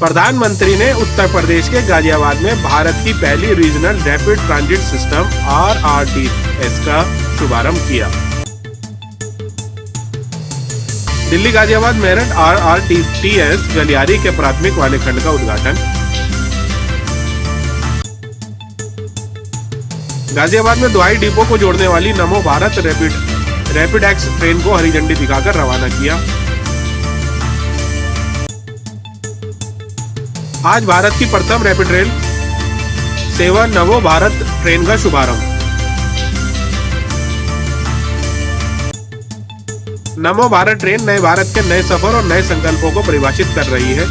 प्रधानमंत्री ने उत्तर प्रदेश के गाजियाबाद में भारत की पहली regional rapid transit system RRTS का शुभारंभ किया। दिल्ली गाजियाबाद मेरठ RRTS गलियारे के प्राथमिक वाले खंड का उद्घाटन। गाजियाबाद में दवाई डिपो को जोड़ने वाली नमो भारत रैपिड एक्स ट्रेन को हरी झंडी दिखाकर रवाना किया। आज भारत की प्रथम रैपिड रेल सेवा नमो भारत ट्रेन का शुभारंभ। नमो भारत ट्रेन नए भारत के नए सफर और नए संकल्पों को परिभाषित कर रही है।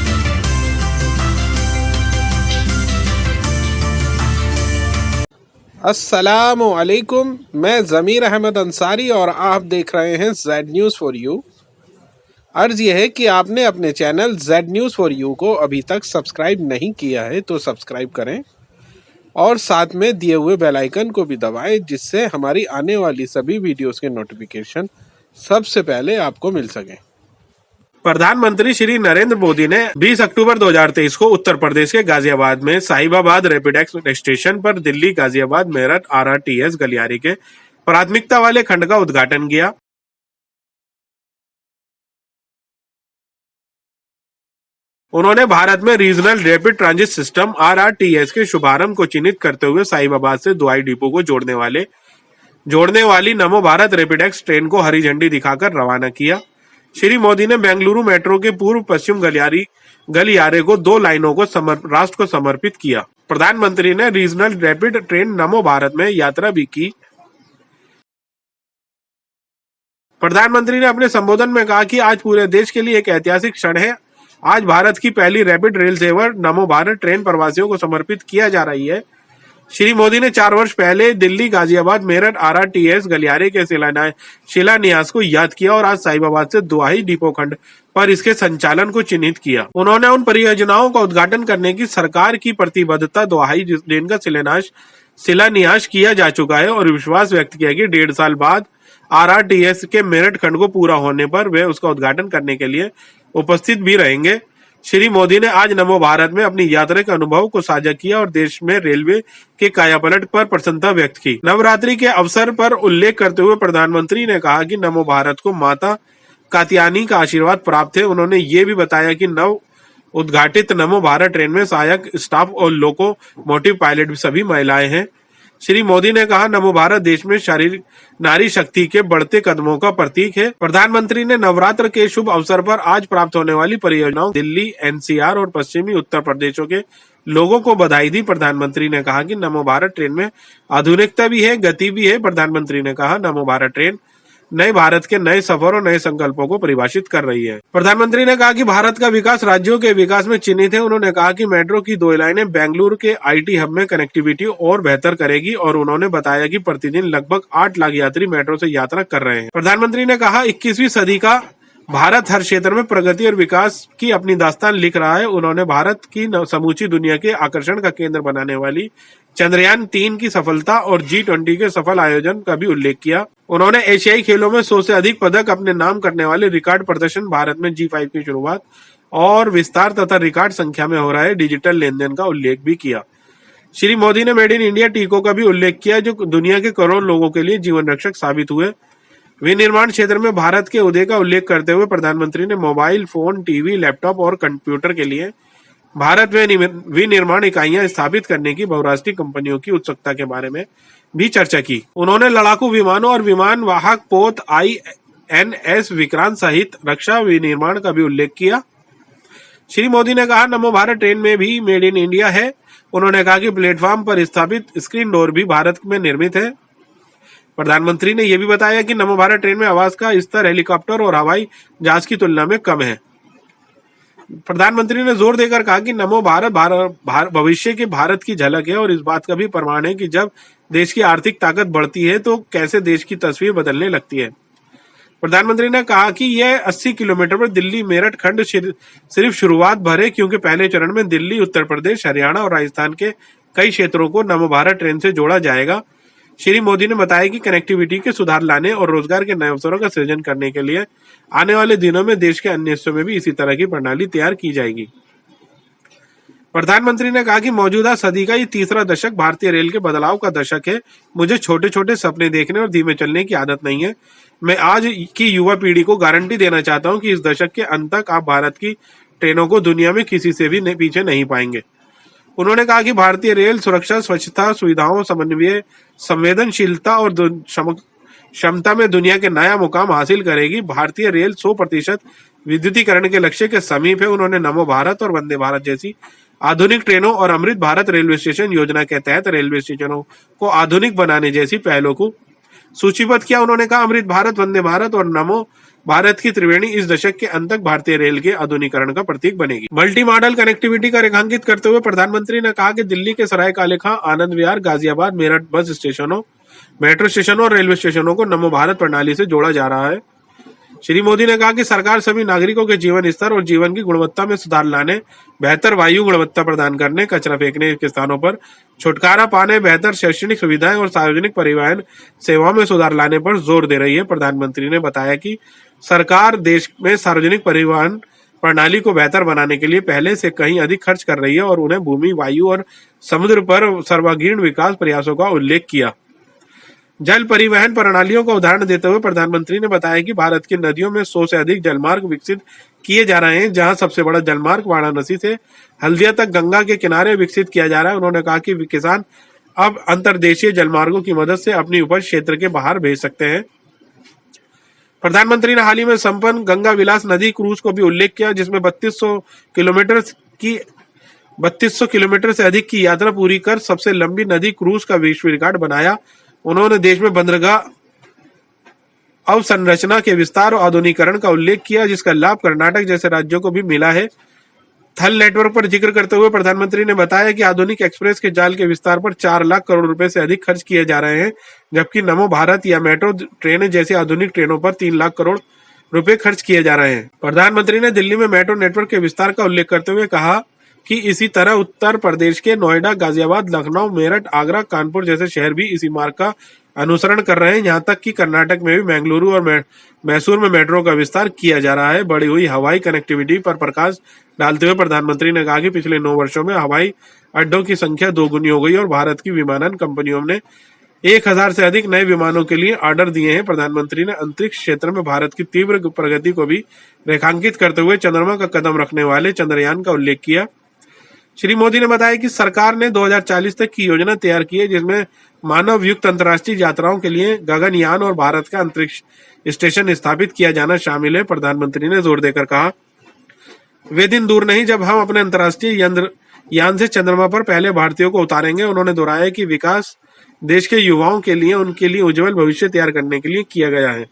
अस्सलामु अलैकुम, मैं ज़मीर अहमद अंसारी और आप देख रहे हैं जेड न्यूज़ फॉर यू। अर्ज यह है कि आपने अपने channel Z news for you को अभी तक सब्सक्राइब नहीं किया है तो सब्सक्राइब करें और साथ में दिए हुए बेल आइकन को भी दबाएं, जिससे हमारी आने वाली सभी वीडियोस के नोटिफिकेशन सबसे पहले आपको मिल सके। प्रधानमंत्री श्री नरेंद्र मोदी ने 20 अक्टूबर 2023 को उत्तर प्रदेश के गाजियाबाद में साहिबाबाद रैपिड एक्स स्टेशन पर दिल्ली गाजियाबाद मेरठ RRTS गलियारे के प्राथमिकता वाले खंड का उद्घाटन किया। उन्होंने भारत में regional rapid transit system RRTS के शुभारंभ को चिन्हित करते हुए साहिबाबाद से दवाई डिपो को जोड़ने वाली नमो भारत रैपिड एक्स ट्रेन को हरी झंडी दिखाकर रवाना किया। श्री मोदी ने बेंगलुरु मेट्रो के पूर्व पश्चिम गलियारे को 2 लाइनों को राष्ट्र को समर्पित किया। प्रधानमंत्री ने रीजनल रैपिड ट्रेन नमो भारत में यात्रा भी की। प्रधानमंत्री ने अपने संबोधन में कहा कि आज पूरे देश के लिए एक ऐतिहासिक क्षण है। आज भारत की पहली रैपिड रेल सेवा नमो भारत ट्रेन प्रवासियों को समर्पित किया जा रही है। श्री मोदी ने 4 वर्ष पहले दिल्ली गाजियाबाद मेरठ RRTS गलियारे के शिलान्यास को याद किया और आज साहिबाबाद से दुआही डिपो खंड पर इसके संचालन को चिन्हित किया। उन्होंने उन परियोजनाओं का उद्घाटन करने की सरकार की प्रतिबद्धता दोहराई जिनका शिलान्यास किया जा चुका है और विश्वास व्यक्त किया कि 1.5 साल बाद RRTS के मेरठ खंड को पूरा होने पर वे उसका उद्घाटन करने के लिए उपस्थित भी रहेंगे। श्री मोदी ने आज नमो भारत में अपनी यात्रा के अनुभव को साझा किया और देश में रेलवे के कायापलट पर प्रसन्नता व्यक्त की। नवरात्रि के अवसर पर उल्लेख करते हुए प्रधानमंत्री ने कहा कि नमो भारत को माता कात्यायनी का आशीर्वाद प्राप्त है। उन्होंने ये भी बताया कि नव उद्घाटित नमो भारत ट्रेन में सहायक स्टाफ और लोकोमोटिव पायलट सभी महिलाएं हैं। श्री मोदी ने कहा, नमो भारत देश में शारीरिक नारी शक्ति के बढ़ते कदमों का प्रतीक है। प्रधानमंत्री ने नवरात्र के शुभ अवसर पर आज प्राप्त होने वाली परियोजनाओं दिल्ली, NCR और पश्चिमी उत्तर प्रदेशों के लोगों को बधाई दी। प्रधानमंत्री ने कहा कि नमो भारत ट्रेन में आधुनिकता भी है, गति भी है। प्रधानमंत्री ने कहा, नमो भारत ट्रेन नए भारत के नए सफर और नए संकल्पों को परिभाषित कर रही है। प्रधानमंत्री ने कहा कि भारत का विकास राज्यों के विकास में चिन्हित है। उन्होंने कहा कि मेट्रो की 2 लाइनें बेंगलुरु के IT हब में कनेक्टिविटी और बेहतर करेगी और उन्होंने बताया कि प्रतिदिन लगभग 8 लाख यात्री मेट्रो से यात्रा कर रहे हैं। प्रधानमंत्री ने कहा, 21वीं सदी का भारत हर क्षेत्र में प्रगति और विकास की अपनी दास्तान लिख रहा है। उन्होंने भारत की समूची दुनिया के आकर्षण का केंद्र बनाने वाली चंद्रयान 3 की सफलता और G20 के सफल आयोजन का भी उल्लेख किया। उन्होंने एशियाई खेलों में 100 से अधिक पदक अपने नाम करने वाले रिकॉर्ड प्रदर्शन, भारत में G5 की शुरुआत और विस्तार तथा रिकॉर्ड संख्या में हो रहा है डिजिटल लेन देन का उल्लेख भी किया। श्री मोदी ने मेड इन इंडिया टीकों का भी उल्लेख किया जो दुनिया के करोड़ों लोगों के लिए जीवन रक्षक साबित हुए। विनिर्माण क्षेत्र में भारत के उदय का उल्लेख करते हुए प्रधानमंत्री ने मोबाइल फोन, टीवी, लैपटॉप और कंप्यूटर के लिए भारत में विनिर्माण इकाइयां स्थापित करने की बहुराष्ट्रीय कंपनियों की उत्सुकता के बारे में भी चर्चा की। उन्होंने लड़ाकू विमानों और विमान वाहक पोत INS विक्रांत सहित रक्षा विनिर्माण का भी उल्लेख किया। श्री मोदी ने कहा, नमो भारत ट्रेन में भी मेड इन इंडिया है। उन्होंने कहा कि प्लेटफॉर्म पर स्थापित स्क्रीन डोर भी भारत में निर्मित है। प्रधानमंत्री ने यह भी बताया कि नमो भारत ट्रेन में आवास का स्तर हेलीकॉप्टर और हवाई जहाज की तुलना में कम है। प्रधानमंत्री ने जोर देकर कहा कि नमो भारत भविष्य के भारत की झलक है और इस बात का भी प्रमाण है कि जब देश की आर्थिक ताकत बढ़ती है तो कैसे देश की तस्वीर बदलने लगती है। प्रधानमंत्री ने कहा कि यह 80 किलोमीटर पर दिल्ली मेरठ खंड सिर्फ शुरुआत भर है, क्योंकि पहले चरण में दिल्ली, उत्तर प्रदेश, हरियाणा और राजस्थान के कई क्षेत्रों को नमो भारत ट्रेन से जोड़ा जाएगा। श्री मोदी ने बताया कि कनेक्टिविटी के सुधार लाने और रोजगार के नए अवसरों का सृजन करने के लिए आने वाले दिनों में देश के अन्य हिस्सों में भी इसी तरह की प्रणाली तैयार की जाएगी। प्रधानमंत्री ने कहा कि मौजूदा सदी का ये तीसरा दशक भारतीय रेल के बदलाव का दशक है। मुझे छोटे छोटे सपने देखने और धीमे चलने की आदत नहीं है। मैं आज की युवा पीढ़ी को गारंटी देना चाहता हूं कि इस दशक के अंत तक आप भारत की ट्रेनों को दुनिया में किसी से भी पीछे नहीं पाएंगे। उन्होंने कहा कि भारतीय रेल सुरक्षा, स्वच्छता, सुविधाओं, समन्वय, संवेदनशीलता और क्षमता में दुनिया के नया मुकाम हासिल करेगी। भारतीय रेल 100% विद्युतीकरण के लक्ष्य के समीप है। उन्होंने नमो भारत और वंदे भारत जैसी आधुनिक ट्रेनों और अमृत भारत रेलवे स्टेशन योजना के तहत रेलवे स्टेशनों को आधुनिक बनाने जैसी पहलों को सूचीबद्ध किया। उन्होंने कहा, अमृत भारत, वंदे भारत और नमो भारत की त्रिवेणी इस दशक के अंत तक भारतीय रेल के आधुनिकीकरण का प्रतीक बनेगी। मल्टी मॉडल कनेक्टिविटी का रेखांकित करते हुए प्रधानमंत्री ने कहा कि दिल्ली के सराय काले खां, आनंद विहार, गाजियाबाद, मेरठ बस स्टेशनों, मेट्रो स्टेशनों और रेलवे स्टेशनों को नमो भारत प्रणाली से जोड़ा जा रहा है। श्री मोदी ने कहा कि सरकार सभी नागरिकों के जीवन स्तर और जीवन की गुणवत्ता में सुधार लाने, बेहतर वायु गुणवत्ता प्रदान करने, कचरा फेंकने के स्थानों पर छुटकारा पाने, बेहतर शैक्षणिक सुविधाएं और सार्वजनिक परिवहन सेवाओं में सुधार लाने पर जोर दे रही है। प्रधानमंत्री ने बताया कि सरकार देश में सार्वजनिक परिवहन प्रणाली को बेहतर बनाने के लिए पहले से कहीं अधिक खर्च कर रही है और उन्हें भूमि, वायु और समुद्र पर सर्वांगीण विकास प्रयासों का उल्लेख किया। जल परिवहन प्रणालियों का उदाहरण देते हुए प्रधानमंत्री ने बताया कि भारत की नदियों में 100 से अधिक जलमार्ग विकसित किए जा रहे हैं, जहां सबसे बड़ा जलमार्ग वाराणसी से हल्दिया तक गंगा के किनारे विकसित किया जा रहा है। उन्होंने कहा कि किसान अब अंतर्देशीय जलमार्गों की मदद से अपनी उपज क्षेत्र के बाहर भेज सकते हैं। प्रधानमंत्री ने हाल ही में संपन्न गंगा विलास नदी क्रूज को भी उल्लेख किया, जिसमें 3200 किलोमीटर से अधिक की यात्रा पूरी कर सबसे लंबी नदी क्रूज का विश्व रिकॉर्ड बनाया। उन्होंने देश में बंदरगाह अवसंरचना के विस्तार और आधुनिकीकरण का उल्लेख किया, जिसका लाभ कर्नाटक जैसे राज्यों को भी मिला है। थल नेटवर्क पर जिक्र करते हुए प्रधानमंत्री ने बताया कि आधुनिक एक्सप्रेस के जाल के विस्तार पर 4 लाख करोड़ रुपए से अधिक खर्च किए जा रहे हैं, जबकि नमो भारत या मेट्रो ट्रेनें जैसी आधुनिक ट्रेनों पर 3 लाख करोड़ रुपए खर्च किए जा रहे हैं। प्रधानमंत्री ने दिल्ली में मेट्रो नेटवर्क के विस्तार का उल्लेख करते हुए कहा कि इसी तरह उत्तर प्रदेश के नोएडा, गाजियाबाद, लखनऊ, मेरठ, आगरा, कानपुर जैसे शहर भी इसी मार्ग का अनुसरण कर रहे हैं। यहाँ तक कि कर्नाटक में भी बेंगलुरु और मैसूर में मेट्रो का विस्तार किया जा रहा है। बढ़ी हुई हवाई कनेक्टिविटी पर प्रकाश डालते हुए प्रधानमंत्री ने कहा कि पिछले 9 वर्षों में हवाई अड्डों की संख्या 2 गुनी हो गई और भारत की विमानन कंपनियों ने 1000 से अधिक नए विमानों के लिए ऑर्डर दिए हैं। प्रधानमंत्री ने अंतरिक्ष क्षेत्र में भारत की तीव्र प्रगति को भी रेखांकित करते हुए चंद्रमा का कदम रखने वाले चंद्रयान का उल्लेख किया। श्री मोदी ने बताया कि सरकार ने 2040 तक की योजना तैयार की है, जिसमें मानव युक्त अंतर्राष्ट्रीय यात्राओं के लिए गगनयान और भारत का अंतरिक्ष स्टेशन स्थापित किया जाना शामिल है। प्रधानमंत्री ने जोर देकर कहा, वे दिन दूर नहीं जब हम अपने अंतर्राष्ट्रीय यान से चंद्रमा पर पहले भारतीयों को उतारेंगे। उन्होंने दोहराया कि विकास देश के युवाओं के लिए उनके लिए उज्जवल भविष्य तैयार करने के लिए किया गया है।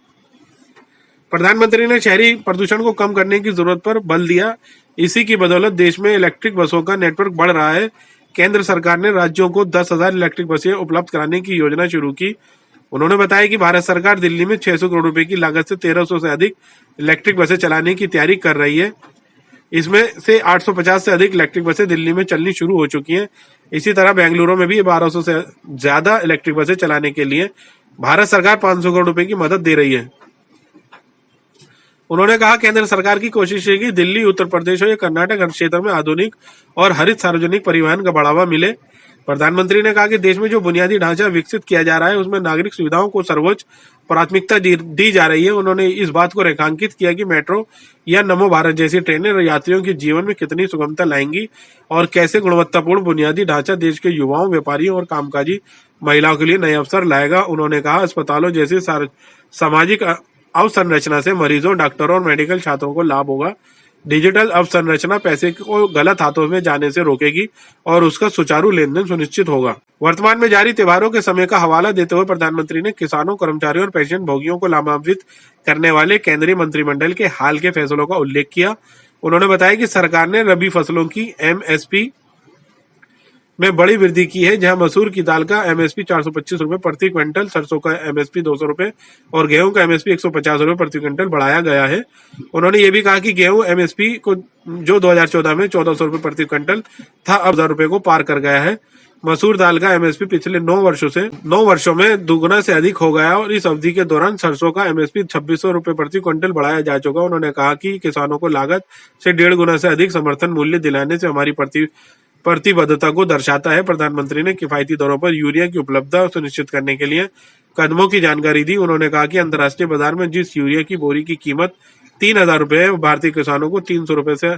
प्रधानमंत्री ने शहरी प्रदूषण को कम करने की जरूरत पर बल दिया। इसी की बदौलत देश में इलेक्ट्रिक बसों का नेटवर्क बढ़ रहा है। केंद्र सरकार ने राज्यों को 10,000 इलेक्ट्रिक बसें उपलब्ध कराने की योजना शुरू की। उन्होंने बताया कि भारत सरकार दिल्ली में 600 करोड़ रुपए की लागत से 1300 से अधिक इलेक्ट्रिक बसें चलाने की तैयारी कर रही है। इसमें से 850 से अधिक इलेक्ट्रिक बसें दिल्ली में चलनी शुरू हो चुकी हैं। इसी तरह बेंगलुरु में भी 1200 से ज्यादा इलेक्ट्रिक बसें चलाने के लिए भारत सरकार 500 करोड़ रुपए की मदद दे रही है। उन्होंने कहा, केंद्र सरकार की कोशिश है कि दिल्ली, उत्तर प्रदेश और कर्नाटक हर क्षेत्र में आधुनिक और हरित सार्वजनिक परिवहन का बढ़ावा मिले। प्रधानमंत्री ने कहा कि देश में जो बुनियादी ढांचा विकसित किया जा रहा है, उसमें नागरिक सुविधाओं को सर्वोच्च प्राथमिकता दी जा रही है। उन्होंने इस बात को रेखांकित किया कि मेट्रो या नमो भारत जैसी ट्रेनें यात्रियों के जीवन में कितनी सुगमता लाएंगी और कैसे गुणवत्तापूर्ण बुनियादी ढांचा देश के युवाओं, व्यापारियों और कामकाजी महिलाओं के लिए नए अवसर लाएगा। उन्होंने कहा, अस्पतालों जैसे सामाजिक अवसंरचना से मरीजों, डॉक्टरों और मेडिकल छात्रों को लाभ होगा। डिजिटल अवसंरचना पैसे को गलत हाथों में जाने से रोकेगी और उसका सुचारू लेन देन सुनिश्चित होगा। वर्तमान में जारी त्योहारों के समय का हवाला देते हुए प्रधानमंत्री ने किसानों, कर्मचारियों और पेंशन भोगियों को लाभान्वित करने वाले केंद्रीय मंत्रिमंडल के हाल के फैसलों का उल्लेख किया। उन्होंने बताया कि सरकार ने रबी फसलों की एमएसपी में बड़ी वृद्धि की है, जहां मसूर की दाल का एमएसपी 425 रुपए प्रति क्विंटल, सरसों का एमएसपी 200 रुपए और गेहूं का एमएसपी 150 रुपए प्रति क्विंटल बढ़ाया गया है। उन्होंने ये भी कहा कि गेहूं एमएसपी को जो 2014 में 1400 रुपए प्रति क्विंटल था, अब 1000 रुपए को पार कर गया है। मसूर दाल का एमएसपी पिछले 9 वर्षों में दुगुना से अधिक हो गया और इस अवधि के दौरान सरसों का एमएसपी 2600 रुपए प्रति क्विंटल बढ़ाया जा चुका। उन्होंने कहा कि किसानों को लागत से 1.5 गुना से अधिक समर्थन मूल्य दिलाने से हमारी प्रतिबद्धता को दर्शाता है। प्रधानमंत्री ने किफायती दरों पर यूरिया की उपलब्धता सुनिश्चित करने के लिए कदमों की जानकारी दी। उन्होंने कहा कि अंतर्राष्ट्रीय बाजार में जिस यूरिया की बोरी की कीमत 3,000 रुपए है, भारतीय किसानों को 300 रुपए से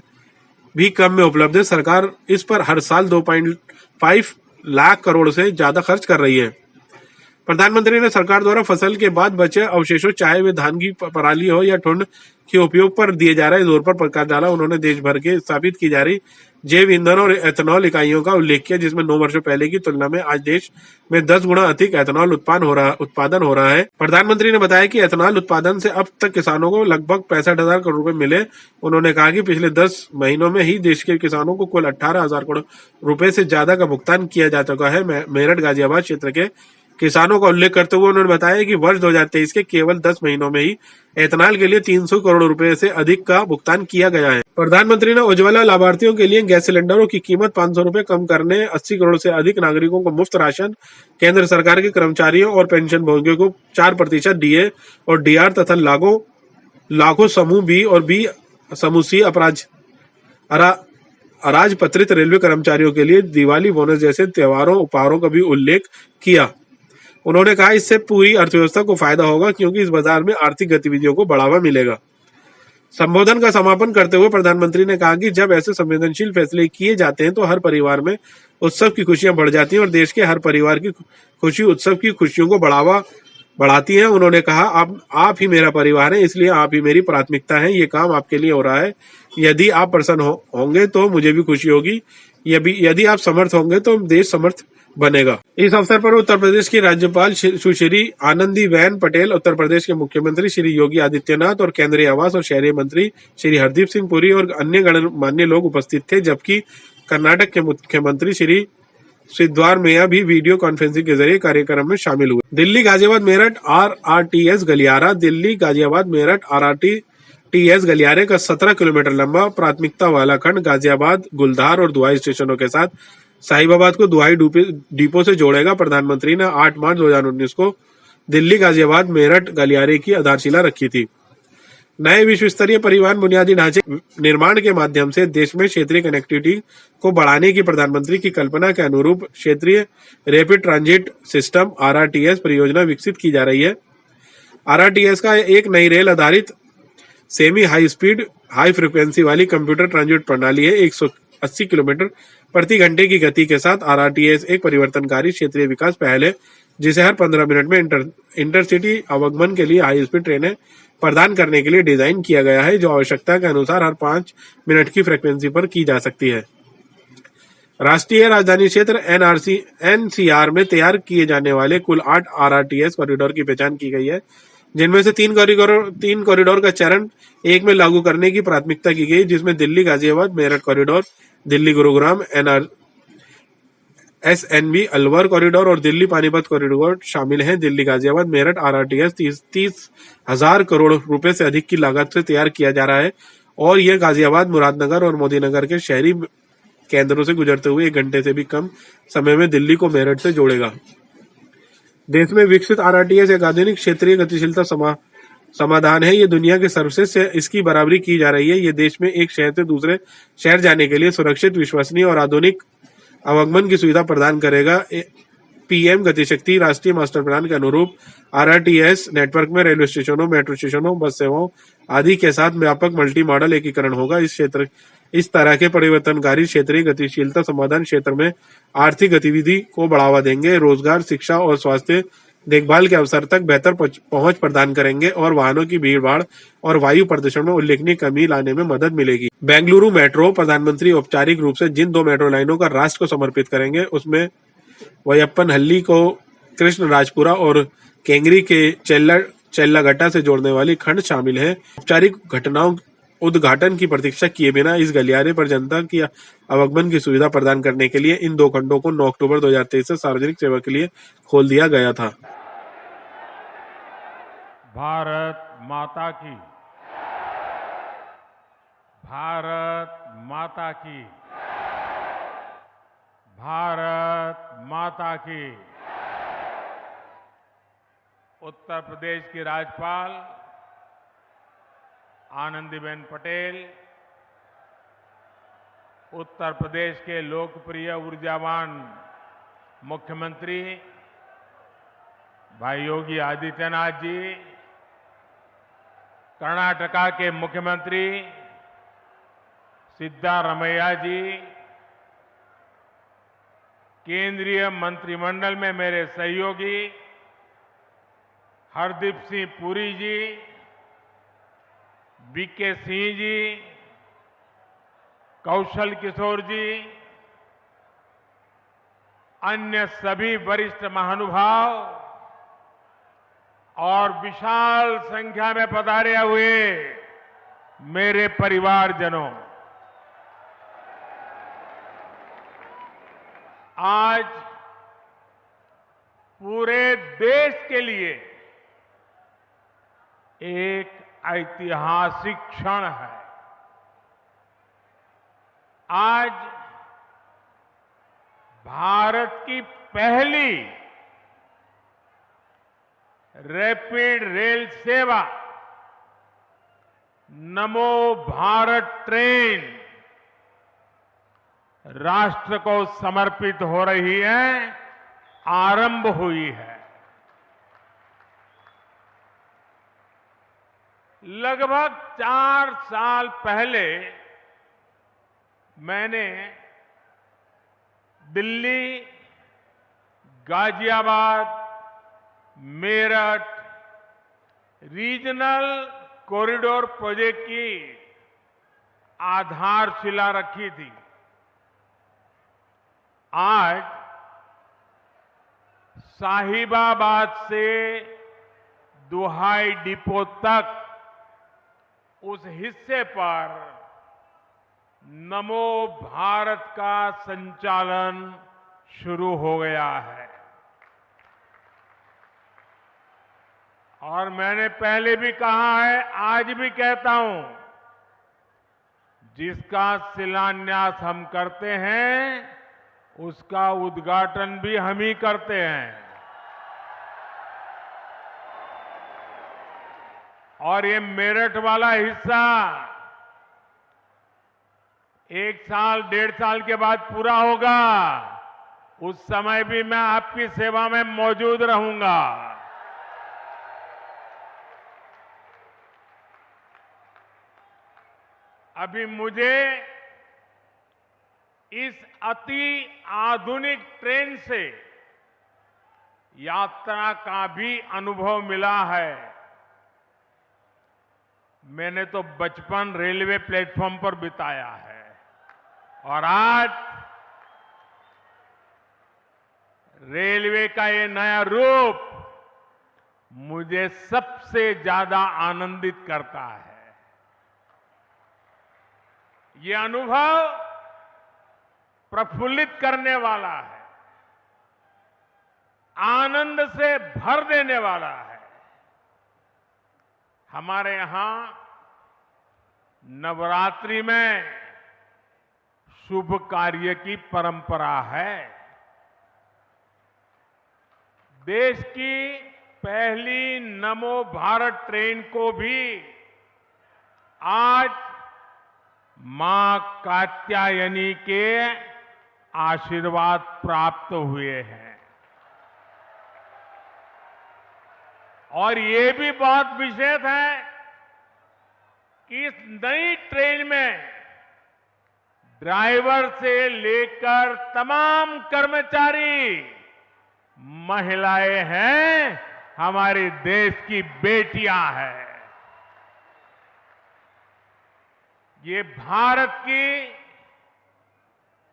भी कम में उपलब्ध है। सरकार इस पर हर साल 2.5 लाख करोड़ से ज्यादा खर्च कर रही है। प्रधानमंत्री ने सरकार द्वारा फसल के बाद बचे अवशेषों, चाहे वे धान की पराली हो या ठुंड के उपयोग पर दिए जा रहे जोर पर प्रकाश डाला। उन्होंने देश भर के स्थापित की जा रही जैव ईंधन और एथेनॉल इकाइयों का उल्लेख किया, जिसमें 9 वर्षों पहले की तुलना में आज देश में 10 गुना अधिक एथेनॉल उत्पादन हो रहा है। प्रधानमंत्री ने बताया कि एथेनॉल उत्पादन से अब तक किसानों को लगभग 65,000 करोड़ रुपए मिले। उन्होंने कहा कि पिछले 10 महीनों में ही देश के किसानों को कुल 18,000 करोड़ रुपए से ज्यादा का भुगतान किया जा चुका है। मेरठ गाजियाबाद क्षेत्र के किसानों का उल्लेख करते हुए उन्होंने बताया कि वर्ष 2023 के केवल 10 महीनों में ही एथेनॉल के लिए 300 करोड़ रुपए से अधिक का भुगतान किया गया है। प्रधानमंत्री ने उज्ज्वला लाभार्थियों के लिए गैस सिलेंडरों की कीमत 500 रुपए कम करने, 80 करोड़ से अधिक नागरिकों को मुफ्त राशन, केंद्र सरकार के कर्मचारियों और पेंशन भोगियों को 4% डीए और डीआर तथा लाखों समूह बी और बी समूह सी अराजपत्रित रेलवे कर्मचारियों के लिए दिवाली बोनस जैसे त्योहारों उपहारों का भी उल्लेख किया। उन्होंने कहा इससे पूरी अर्थव्यवस्था को फायदा होगा, क्योंकि इस बाजार में आर्थिक गतिविधियों को बढ़ावा मिलेगा। संबोधन का समापन करते हुए प्रधानमंत्री ने कहा कि जब ऐसे संवेदनशील फैसले किए जाते हैं तो हर परिवार में उत्सव की खुशियां बढ़ जाती हैं और देश के हर परिवार की खुशी उत्सव की खुशियों को बढ़ाती है। उन्होंने कहा आप ही मेरा परिवार है, इसलिए आप ही मेरी प्राथमिकता है। ये काम आपके लिए हो रहा है। यदि आप प्रसन्न होंगे तो मुझे भी खुशी होगी। यदि आप समर्थ होंगे तो देश समर्थ बनेगा। इस अवसर पर उत्तर प्रदेश की राज्यपाल सुश्री आनंदीबेन पटेल, उत्तर प्रदेश के मुख्यमंत्री श्री योगी आदित्यनाथ और केंद्रीय आवास और शहरी मंत्री श्री हरदीप सिंह पुरी और अन्य गणमान्य लोग उपस्थित थे, जबकि कर्नाटक के मुख्यमंत्री श्री सिद्धरामैया भी वीडियो कॉन्फ्रेंसिंग के जरिए कार्यक्रम में शामिल हुए। दिल्ली गाजियाबाद मेरठ RRTS गलियारा। दिल्ली गाजियाबाद मेरठ RRTS गलियारे का 17 किलोमीटर लंबा प्राथमिकता वाला खंड गाजियाबाद, गुलधार और दुआई स्टेशनों के साथ साहिबाबाद को दुआई डिपो से जोड़ेगा। प्रधानमंत्री ने 8 मार्च 2019 को दिल्ली गाजियाबाद मेरठ गलियारे की आधारशिला रखी थी। नए विश्व स्तरीय परिवहन बुनियादी ढांचे निर्माण के माध्यम से देश में क्षेत्रीय कनेक्टिविटी को बढ़ाने की प्रधानमंत्री की कल्पना के अनुरूप क्षेत्रीय रैपिड ट्रांजिट सिस्टम RRTS परियोजना विकसित की जा रही है। RRTS का एक नई रेल आधारित semi high speed high frequency वाली कंप्यूटर ट्रांजिट प्रणाली है। 180 किलोमीटर प्रति घंटे की गति के साथ RRTS एक परिवर्तनकारी क्षेत्रीय विकास पहल है, जिसे हर 15 मिनट में इंटरसिटी आवागमन के लिए हाई स्पीड ट्रेनें प्रदान करने के लिए डिजाइन किया गया है, जो आवश्यकता के अनुसार हर 5 मिनट की फ्रीक्वेंसी पर की जा सकती है। राष्ट्रीय राजधानी क्षेत्र NCR में तैयार किए जाने वाले कुल 8 RRTS कॉरिडोर की पहचान की गई है, जिनमें से 3 कॉरिडोर का चरण 1 में लागू करने की प्राथमिकता की गई, जिसमें Delhi Ghaziabad Meerut corridor, Delhi Gurugram SNB Alwar corridor और दिल्ली पानीपत कॉरिडोर शामिल हैं। दिल्ली गाजियाबाद मेरठ RRTS 30,000 करोड़ रुपए से अधिक की लागत से तैयार किया जा रहा है और यह गाजियाबाद, मुरादनगर और मोदीनगर के शहरी केंद्रों से गुजरते हुए 1 घंटे से भी कम समय में दिल्ली को मेरठ से जोड़ेगा। देश में विकसित RRTS एक आधुनिक क्षेत्रीय गतिशीलता समाधान है। ये दुनिया के सर्वश्रेष्ठ से इसकी बराबरी की जा रही है। ये देश में एक शहर से दूसरे शहर जाने के लिए सुरक्षित, विश्वसनीय और आधुनिक आवागमन की सुविधा प्रदान करेगा। PM गतिशक्ति राष्ट्रीय मास्टर प्लान के अनुरूप RRTS नेटवर्क में रेलवे स्टेशनों, मेट्रो स्टेशनों, बस सेवाओं आदि के साथ व्यापक मल्टी मॉडल एकीकरण होगा। इस तरह के परिवर्तनकारी क्षेत्रीय गतिशीलता समाधान क्षेत्र में आर्थिक गतिविधि को बढ़ावा देंगे, रोजगार, शिक्षा और स्वास्थ्य देखभाल के अवसर तक बेहतर पहुंच प्रदान करेंगे और वाहनों की भीड़भाड़ और वायु प्रदूषण में उल्लेखनीय कमी लाने में मदद मिलेगी। बेंगलुरु मेट्रो। प्रधानमंत्री औपचारिक रूप से जिन 2 मेट्रो लाइनों का राष्ट्र को समर्पित करेंगे, उसमें वयप्पनहल्ली को कृष्णराजपुरा और केंगरी के चेल्लाघट्टा से जोड़ने वाली खंड शामिल है। औपचारिक उद्घाटन की प्रतीक्षा किए बिना इस गलियारे पर जनता की आवागमन की सुविधा प्रदान करने के लिए इन 2 खंडों को 9 अक्टूबर 2023 से सार्वजनिक सेवा के लिए खोल दिया गया था। भारत माता की, भारत माता की, भारत माता की। उत्तर प्रदेश की राज्यपाल आनंदीबेन पटेल, उत्तर प्रदेश के लोकप्रिय ऊर्जावान मुख्यमंत्री भाई योगी आदित्यनाथ जी, कर्नाटका के मुख्यमंत्री सिद्धारमैया जी, केंद्रीय मंत्रिमंडल में मेरे सहयोगी हरदीप सिंह पुरी जी, बीके सिंह जी, कौशल किशोर जी, अन्य सभी वरिष्ठ महानुभाव और विशाल संख्या में पधारे हुए मेरे परिवारजनों, आज पूरे देश के लिए एक ऐतिहासिक क्षण है। आज भारत की पहली रैपिड रेल सेवा नमो भारत ट्रेन राष्ट्र को समर्पित हो रही है, आरंभ हुई है। लगभग 4 साल पहले मैंने Delhi, Ghaziabad, Meerut regional corridor project की आधारशिला रखी थी। आज साहिबाबाद से दुहाई डिपो तक उस हिस्से पर नमो भारत का संचालन शुरू हो गया है। और मैंने पहले भी कहा है, आज भी कहता हूं, जिसका शिलान्यास हम करते हैं उसका उद्घाटन भी हम ही करते हैं। और ये मेरठ वाला हिस्सा 1 साल 1.5 साल के बाद पूरा होगा, उस समय भी मैं आपकी सेवा में मौजूद रहूंगा। अभी मुझे इस अति आधुनिक ट्रेन से यात्रा का भी अनुभव मिला है। मैंने तो बचपन रेलवे प्लेटफॉर्म पर बिताया है और आज रेलवे का ये नया रूप मुझे सबसे ज्यादा आनंदित करता है। ये अनुभव प्रफुल्लित करने वाला है, आनंद से भर देने वाला है। हमारे यहां नवरात्रि में शुभ कार्य की परंपरा है। देश की पहली नमो भारत ट्रेन को भी आज मां कात्यायनी के आशीर्वाद प्राप्त हुए हैं। और ये भी बहुत विशेष है कि इस नई ट्रेन में ड्राइवर से लेकर तमाम कर्मचारी महिलाएं हैं, हमारे देश की बेटियां हैं। ये भारत की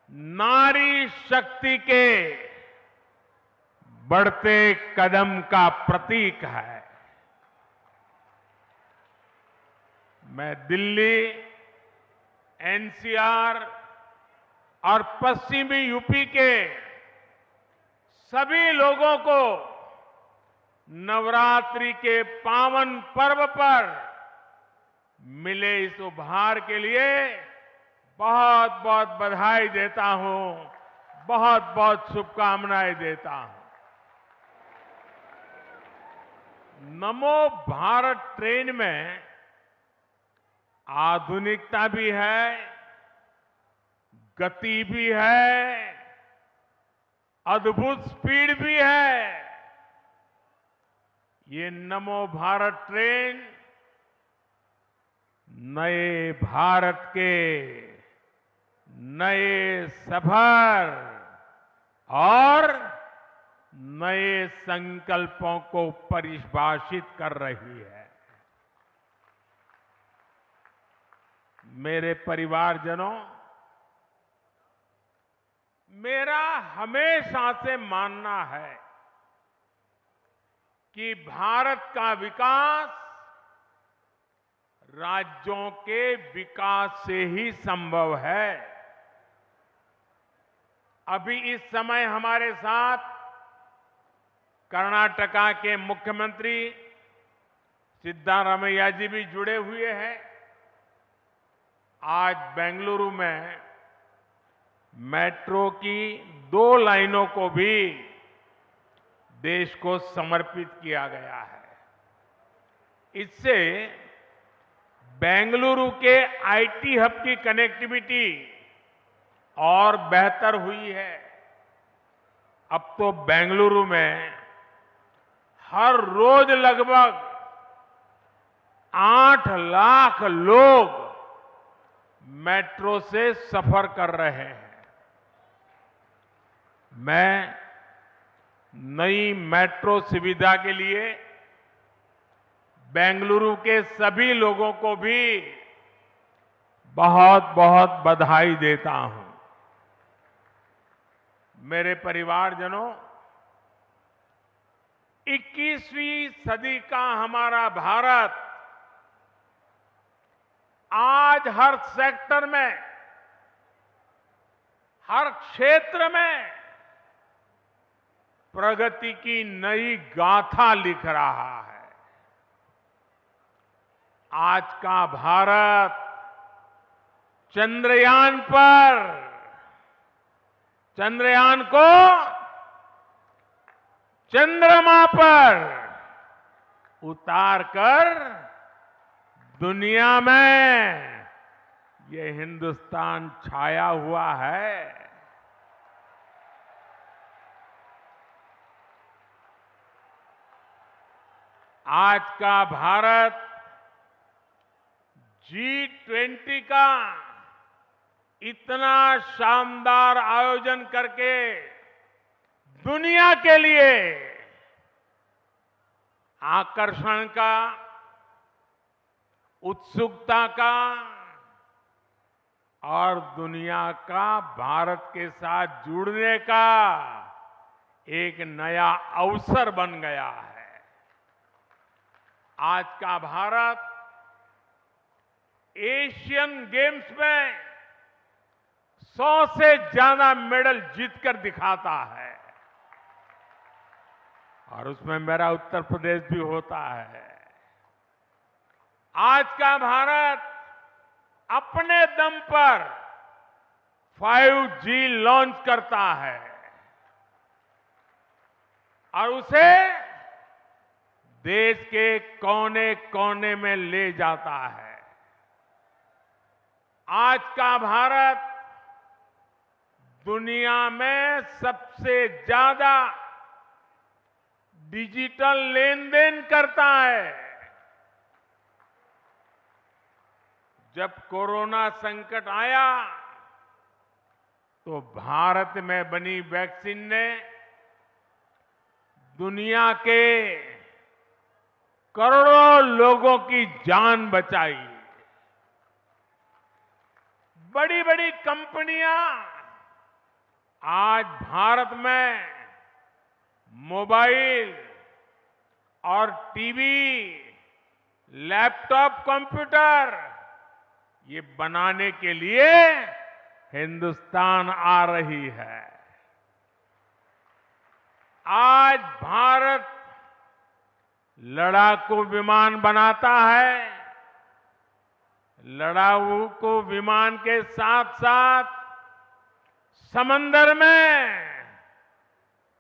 नारी शक्ति के बढ़ते कदम का प्रतीक है। मैं दिल्ली, एनसीआर और पश्चिमी यूपी के सभी लोगों को नवरात्रि के पावन पर्व पर मिले इस उपहार के लिए बहुत बहुत बधाई देता हूं, बहुत बहुत शुभकामनाएं देता हूं। नमो भारत ट्रेन में आधुनिकता भी है, गति भी है, अद्भुत स्पीड भी है। ये नमो भारत ट्रेन नए भारत के नए सफर और नए संकल्पों को परिभाषित कर रही है। मेरे परिवारजनों, मेरा हमेशा से मानना है कि भारत का विकास राज्यों के विकास से ही संभव है। अभी इस समय हमारे साथ कर्नाटका के मुख्यमंत्री सिद्धारमैया जी भी जुड़े हुए हैं। आज बेंगलुरु में मेट्रो की 2 लाइनों को भी देश को समर्पित किया गया है। इससे बेंगलुरु के आईटी हब की कनेक्टिविटी और बेहतर हुई है। अब तो बेंगलुरु में हर रोज लगभग 8 लाख लोग मेट्रो से सफर कर रहे हैं। मैं नई मेट्रो सुविधा के लिए बेंगलुरु के सभी लोगों को भी बहुत बहुत बधाई देता हूं। मेरे परिवारजनों, 21वीं सदी का हमारा भारत आज हर सेक्टर में, हर क्षेत्र में प्रगति की नई गाथा लिख रहा है। आज का भारत चंद्रयान को चंद्रमा पर उतारकर दुनिया में ये हिंदुस्तान छाया हुआ है। आज का भारत G20 का इतना शानदार आयोजन करके दुनिया के लिए आकर्षण का, उत्सुकता का और दुनिया का भारत के साथ जुड़ने का एक नया अवसर बन गया है। आज का भारत एशियन गेम्स में 100 से ज्यादा मेडल जीतकर दिखाता है और उसमें मेरा उत्तर प्रदेश भी होता है। आज का भारत अपने दम पर 5G लॉन्च करता है और उसे देश के कोने कोने में ले जाता है। आज का भारत दुनिया में सबसे ज्यादा डिजिटल लेन देन करता है। जब कोरोना संकट आया तो भारत में बनी वैक्सीन ने दुनिया के करोड़ों लोगों की जान बचाई। बड़ी बड़ी कंपनियां आज भारत में मोबाइल और टीवी, लैपटॉप, कंप्यूटर ये बनाने के लिए हिंदुस्तान आ रही है। आज भारत लड़ाकू विमान बनाता है। लड़ाकू विमान के साथ साथ समंदर में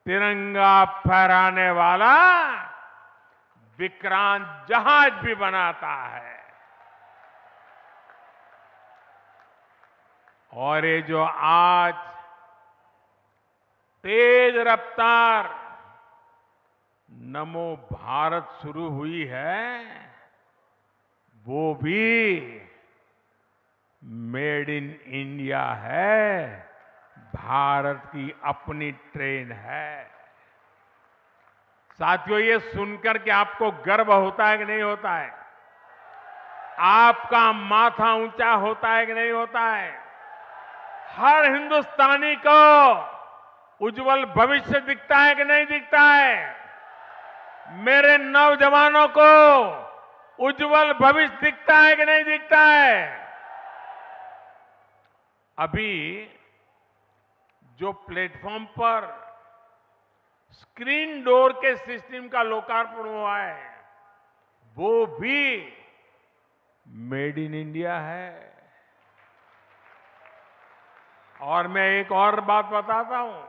तिरंगा फहराने वाला विक्रांत जहाज भी बनाता है। और ये जो आज तेज रफ्तार नमो भारत शुरू हुई है, वो भी मेड इन इंडिया है, भारत की अपनी ट्रेन है। साथियों, ये सुनकर के आपको गर्व होता है कि नहीं होता है? आपका माथा ऊंचा होता है कि नहीं होता है? हर हिंदुस्तानी को उज्जवल भविष्य दिखता है कि नहीं दिखता है? मेरे नौजवानों को उज्जवल भविष्य दिखता है कि नहीं दिखता है? अभी जो प्लेटफॉर्म पर स्क्रीन डोर के सिस्टम का लोकार्पण हुआ है, वो भी मेड इन इंडिया है। और मैं एक और बात बताता हूं,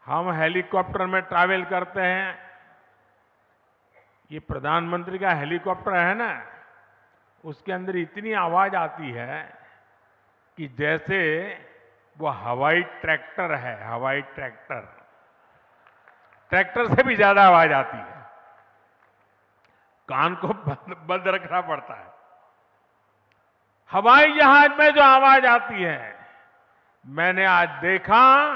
हम हेलीकॉप्टर में ट्रैवल करते हैं, ये प्रधानमंत्री का हेलीकॉप्टर है ना, उसके अंदर इतनी आवाज आती है कि जैसे वो हवाई ट्रैक्टर है, हवाई ट्रैक्टर, ट्रैक्टर से भी ज्यादा आवाज आती है। कान को बंद रखना पड़ता है। हवाई जहाज में जो आवाज आती है, मैंने आज देखा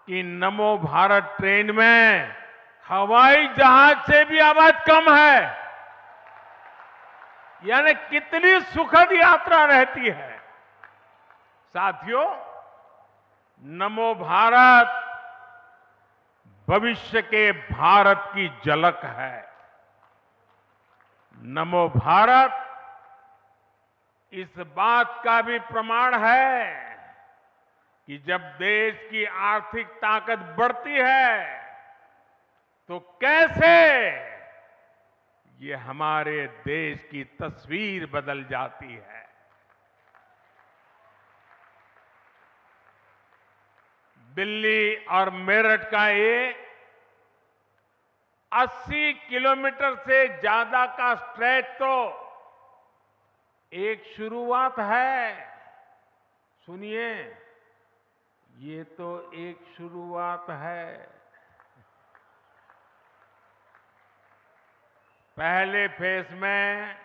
कि नमो भारत ट्रेन में हवाई जहाज से भी आवाज कम है। यानी कितनी सुखद यात्रा रहती है। साथियों, नमो भारत भविष्य के भारत की झलक है। नमो भारत इस बात का भी प्रमाण है कि जब देश की आर्थिक ताकत बढ़ती है तो कैसे ये हमारे देश की तस्वीर बदल जाती है। दिल्ली और मेरठ का ये 80 किलोमीटर से ज्यादा का स्ट्रेच तो एक शुरुआत है। सुनिए, ये तो एक शुरुआत है। पहले फेज में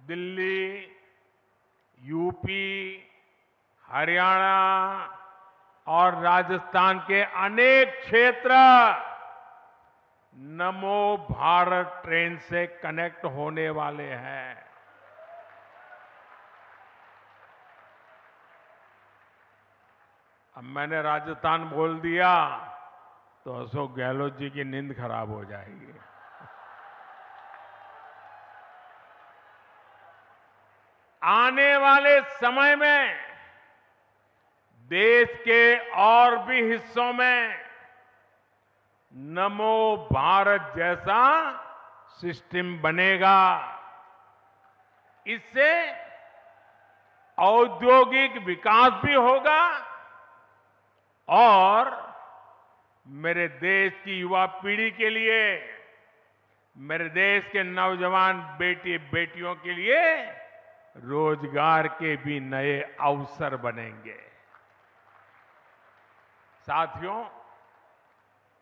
दिल्ली, यूपी, हरियाणा और राजस्थान के अनेक क्षेत्र नमो भारत ट्रेन से कनेक्ट होने वाले हैं। अब मैंने राजस्थान बोल दिया तो अशोक गहलोत जी की नींद खराब हो जाएगी। आने वाले समय में देश के और भी हिस्सों में नमो भारत जैसा सिस्टम बनेगा। इससे औद्योगिक विकास भी होगा और मेरे देश की युवा पीढ़ी के लिए, मेरे देश के नौजवान बेटी बेटियों के लिए रोजगार के भी नए अवसर बनेंगे। साथियों,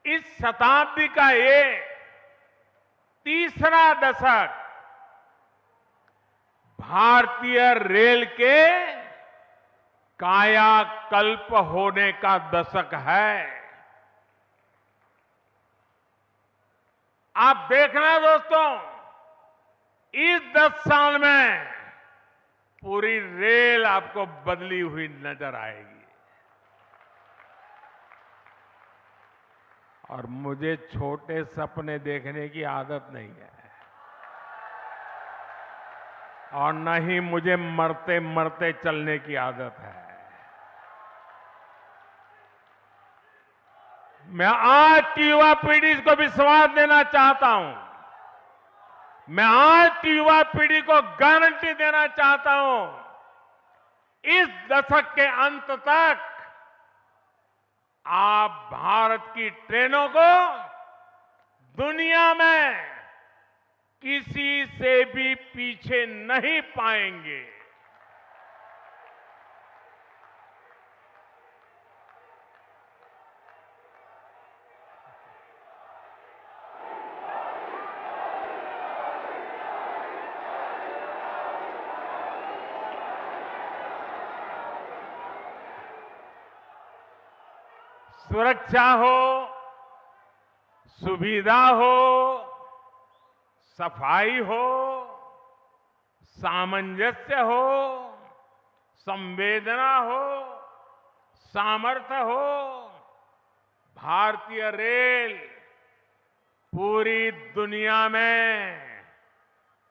इस शताब्दी का ये तीसरा दशक भारतीय रेल के कायाकल्प होने का दशक है। आप देखना दोस्तों, इस 10 साल में पूरी रेल आपको बदली हुई नजर आएगी। और मुझे छोटे सपने देखने की आदत नहीं है और न ही मुझे मरते मरते चलने की आदत है। मैं आज की युवा पीढ़ी को विश्वास देना चाहता हूं। मैं आज की युवा पीढ़ी को गारंटी देना चाहता हूं, इस दशक के अंत तक आप भारत की ट्रेनों को दुनिया में किसी से भी पीछे नहीं पाएंगे। सुरक्षा हो, सुविधा हो, सफाई हो, सामंजस्य हो, संवेदना हो, सामर्थ्य हो, भारतीय रेल पूरी दुनिया में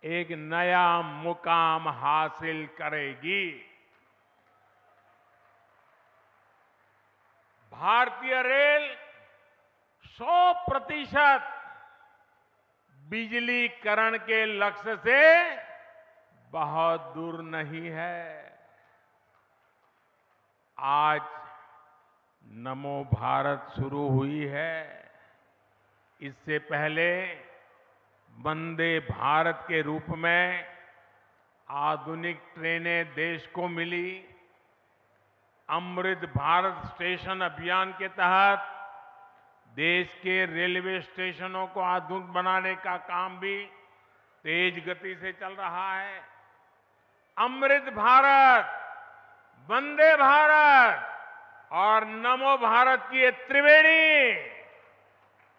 एक नया मुकाम हासिल करेगी। भारतीय रेल 100% बिजलीकरण के लक्ष्य से बहुत दूर नहीं है। आज नमो भारत शुरू हुई है। इससे पहले वंदे भारत के रूप में आधुनिक ट्रेनें देश को मिली। अमृत भारत स्टेशन अभियान के तहत देश के रेलवे स्टेशनों को आधुनिक बनाने का काम भी तेज गति से चल रहा है। अमृत भारत, वंदे भारत और नमो भारत की ये त्रिवेणी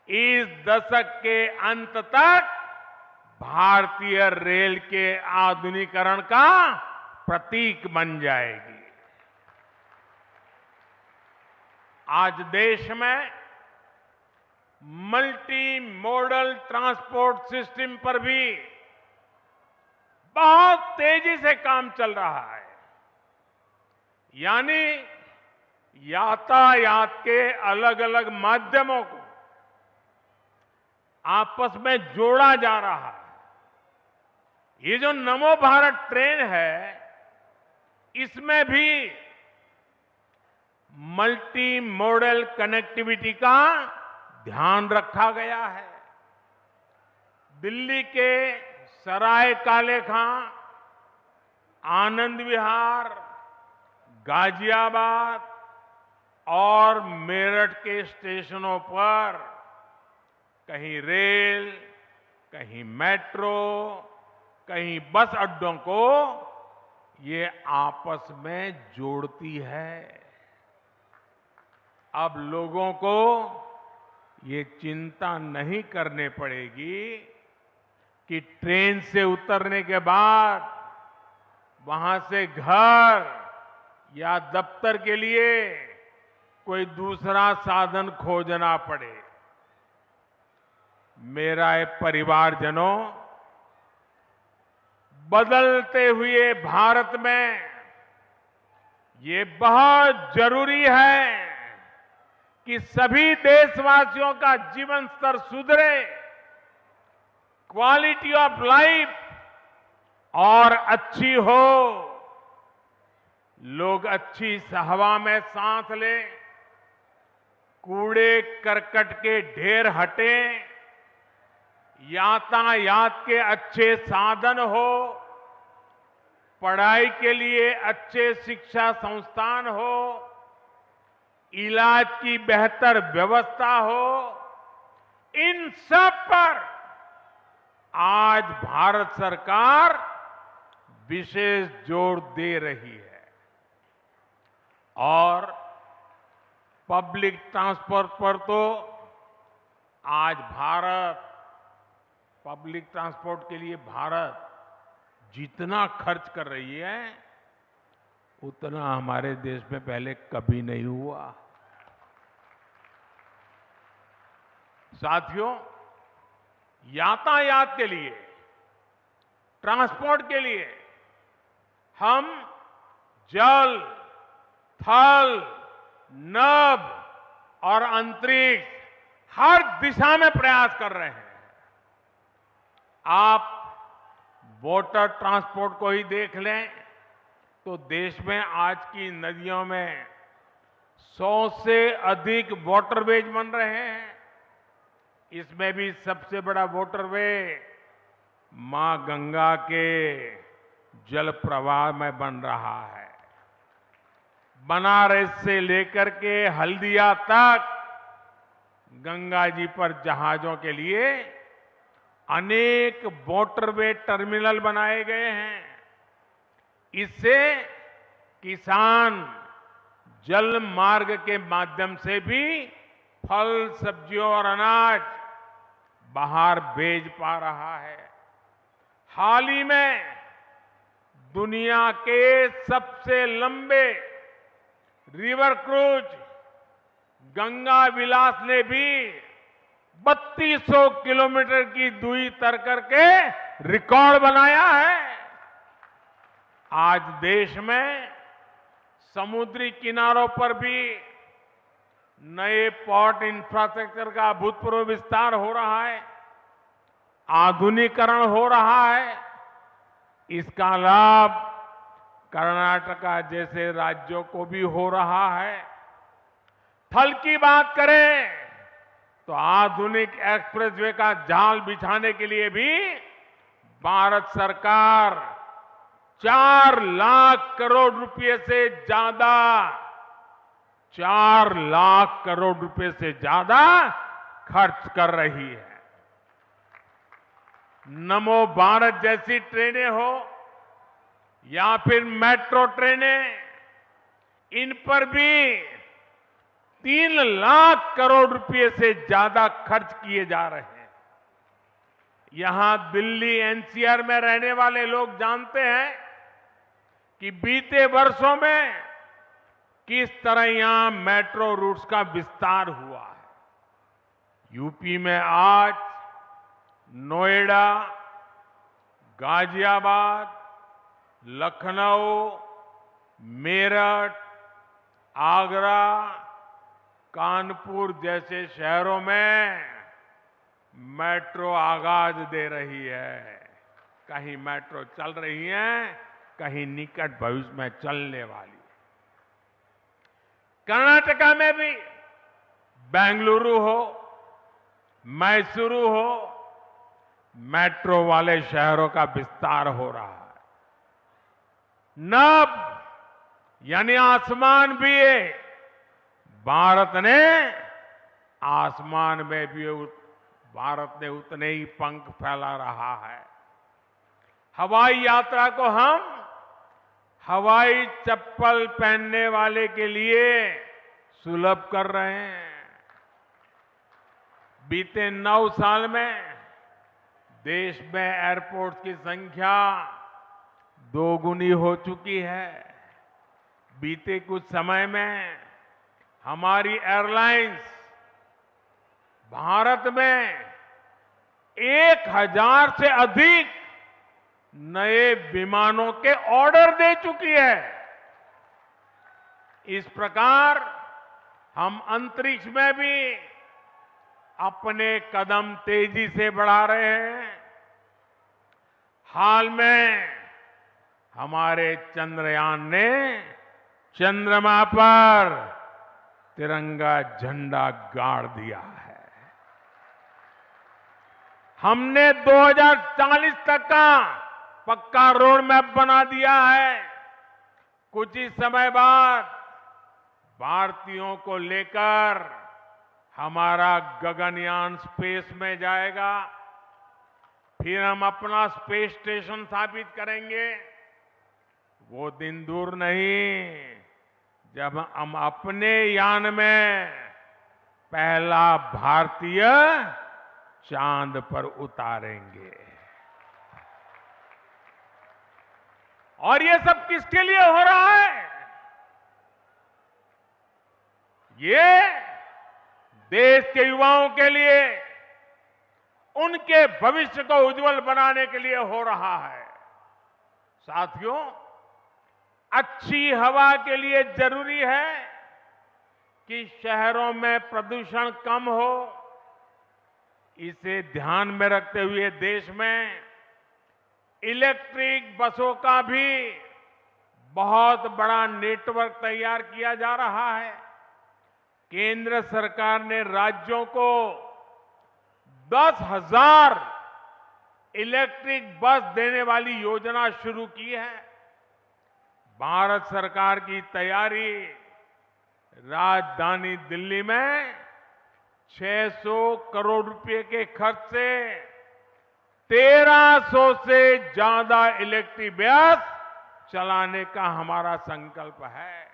इस दशक के अंत तक भारतीय रेल के आधुनिकीकरण का प्रतीक बन जाएगी। आज देश में मल्टी मॉडल ट्रांसपोर्ट सिस्टम पर भी बहुत तेजी से काम चल रहा है। यानी यातायात के अलग अलग माध्यमों को आपस में जोड़ा जा रहा है। ये जो नमो भारत ट्रेन है, इसमें भी मल्टी मॉडल कनेक्टिविटी का ध्यान रखा गया है। दिल्ली के सराय काले खां, आनंद विहार, गाजियाबाद और मेरठ के स्टेशनों पर कहीं रेल, कहीं मेट्रो, कहीं बस अड्डों को ये आपस में जोड़ती है। अब लोगों को ये चिंता नहीं करने पड़ेगी कि ट्रेन से उतरने के बाद वहां से घर या दफ्तर के लिए कोई दूसरा साधन खोजना पड़े। मेरा परिवारजनों, बदलते हुए भारत में ये बहुत जरूरी है कि सभी देशवासियों का जीवन स्तर सुधरे, क्वालिटी ऑफ लाइफ और अच्छी हो, लोग अच्छी हवा में सांस लें, कूड़े करकट के ढेर हटें, यातायात के अच्छे साधन हो, पढ़ाई के लिए अच्छे शिक्षा संस्थान हो, इलाज की बेहतर व्यवस्था हो, इन सब पर आज भारत सरकार विशेष जोर दे रही है। और पब्लिक ट्रांसपोर्ट पर तो आज पब्लिक ट्रांसपोर्ट के लिए भारत जितना खर्च कर रही है, उतना हमारे देश में पहले कभी नहीं हुआ। साथियों, यातायात के लिए, ट्रांसपोर्ट के लिए हम जल, थल, नभ और अंतरिक्ष हर दिशा में प्रयास कर रहे हैं। आप वाटर ट्रांसपोर्ट को ही देख लें तो देश में आज की नदियों में 100 से अधिक वाटरवेज बन रहे हैं। इसमें भी सबसे बड़ा वाटरवे मां गंगा के जल प्रवाह में बन रहा है। बनारस से लेकर के हल्दिया तक गंगा जी पर जहाजों के लिए अनेक वाटरवे टर्मिनल बनाए गए हैं। इससे किसान जल मार्ग के माध्यम से भी फल, सब्जियों और अनाज बाहर भेज पा रहा है। हाल ही में दुनिया के सबसे लंबे रिवर क्रूज गंगा विलास ने भी 3200 किलोमीटर की दूरी तय करके रिकॉर्ड बनाया है। आज देश में समुद्री किनारों पर भी नए पोर्ट इंफ्रास्ट्रक्चर का अभूतपूर्व विस्तार हो रहा है, आधुनिकीकरण हो रहा है। इसका लाभ कर्नाटका जैसे राज्यों को भी हो रहा है। थल की बात करें तो आधुनिक एक्सप्रेसवे का जाल बिछाने के लिए भी भारत सरकार 4 लाख करोड़ रुपए से ज्यादा 4 लाख करोड़ रुपए से ज्यादा खर्च कर रही है। नमो भारत जैसी ट्रेनें हो या फिर मेट्रो ट्रेनें, इन पर भी 3 लाख करोड़ रुपए से ज्यादा खर्च किए जा रहे हैं। यहां दिल्ली एनसीआर में रहने वाले लोग जानते हैं कि बीते वर्षों में किस तरह यहां मेट्रो रूट्स का विस्तार हुआ है। यूपी में आज नोएडा, गाजियाबाद, लखनऊ, मेरठ, आगरा, कानपुर जैसे शहरों में मेट्रो आगाज दे रही है। कहीं मेट्रो चल रही है, कहीं निकट भविष्य में चलने वाली। कर्नाटका में भी बेंगलुरु हो, मैसूरू हो, मेट्रो वाले शहरों का विस्तार हो रहा है। नभ यानी आसमान भी है। भारत ने आसमान में भी भारत ने उतने ही पंख फैला रहा है। हवाई यात्रा को हम हवाई चप्पल पहनने वाले के लिए सुलभ कर रहे हैं। बीते 9 साल में देश में एयरपोर्ट की संख्या 2 गुनी हो चुकी है। बीते कुछ समय में हमारी एयरलाइंस भारत में 1000 से अधिक नए विमानों के ऑर्डर दे चुकी है। इस प्रकार हम अंतरिक्ष में भी अपने कदम तेजी से बढ़ा रहे हैं। हाल में हमारे चंद्रयान ने चंद्रमा पर तिरंगा झंडा गाड़ दिया है। हमने 2040 तक का पक्का रोड मैप बना दिया है। कुछ ही समय बाद भारतीयों को लेकर हमारा गगनयान स्पेस में जाएगा। फिर हम अपना स्पेस स्टेशन स्थापित करेंगे। वो दिन दूर नहीं जब हम अपने यान में पहला भारतीय चांद पर उतारेंगे। और ये सब किसके लिए हो रहा है? ये देश के युवाओं के लिए, उनके भविष्य को उज्जवल बनाने के लिए हो रहा है। साथियों, अच्छी हवा के लिए जरूरी है कि शहरों में प्रदूषण कम हो। इसे ध्यान में रखते हुए देश में इलेक्ट्रिक बसों का भी बहुत बड़ा नेटवर्क तैयार किया जा रहा है। केंद्र सरकार ने राज्यों को 10,000 इलेक्ट्रिक बस देने वाली योजना शुरू की है। भारत सरकार की तैयारी राजधानी दिल्ली में 600 करोड़ रुपए के खर्च से 1300 से ज्यादा इलेक्ट्रिक बस चलाने का हमारा संकल्प है।